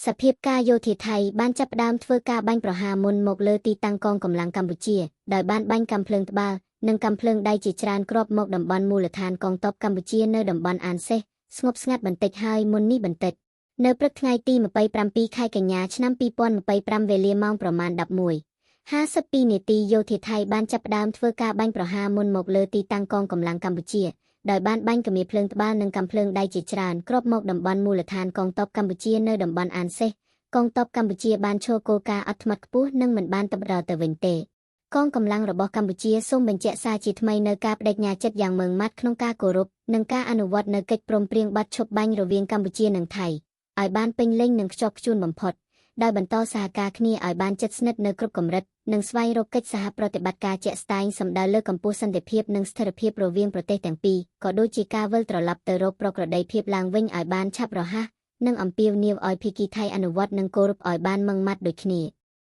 សភាពការយោធាថៃបានចាប់ផ្ដើមធ្វើការបាញ់ប្រហារមុនមកលើទីតាំងកងកម្លាំងកម្ពុជាដោយបានបាញ់កាំភ្លើងត្បាល់និងកាំភ្លើងដៃជាច្រើនគ្រាប់មកតំបន់មូលដ្ឋានកងទ័ពកម្ពុជានៅតំបន់អានសេះស្ងប់ស្ងាត់បន្តិចហើយមុននេះបន្តិចនៅព្រឹកថ្ងៃទី27ខែកញ្ញាឆ្នាំ2025វេលាម៉ោងប្រមាណ 11:52 នាទីយោធាថៃបានចាប់ផ្ដើមធ្វើការបាញ់ប្រហារមុនមកលើទីតាំងកងកម្លាំងកម្ពុជាដោយបានបាញ់គំនាបភ្លើងត្បាល់និងកាំភ្លើងដៃជាច្រើនគ្របមកតំបន់មូលដ្ឋានកងទ័ពកម្ពុជានៅតំបន់អានសេះកងទ័ពកម្ពុជាបានឈរគោលការណ៍អត់ធ្មត់ខ្ពស់និងមិនបានតបដល់ទៅវិញទេកងកម្លាំងរបស់កម្ពុជាសូមបញ្ជាក់សារជាថ្មីនៅការបដិញ្ញាចិត្តយ៉ាងម៉ឺងម៉ាត់ក្នុងការគោរពនិងការអនុវត្តនូវកិច្ចព្រមព្រៀងបាត់ឈប់បាញ់រវាងកម្ពុជានិងថៃឲ្យបានពេញលេញនិងខ្ជាប់ខ្ជួនបំផុតដោយបន្តសហការគ្នាឲ្យបានជិតស្និទ្ធនៅគ្រប់កម្រិតនិងស្វែងរកកិច្ចសហប្រតិបត្តិការជាក់ស្ដែងសម្ដៅលើកម្ពុជាសន្តិភាពនិងស្ថិរភាពរវាងប្រទេសទាំងពីរក៏ដូចជាការវិលត្រឡប់ទៅរកប្រក្រតីភាពឡើងវិញឲ្យបានឆាប់រហ័សនិងអំពាវនាវឲ្យភាគីថៃអនុវត្តនិងគោរពឲ្យបានម៉ឺងម៉ាត់ដូចគ្នា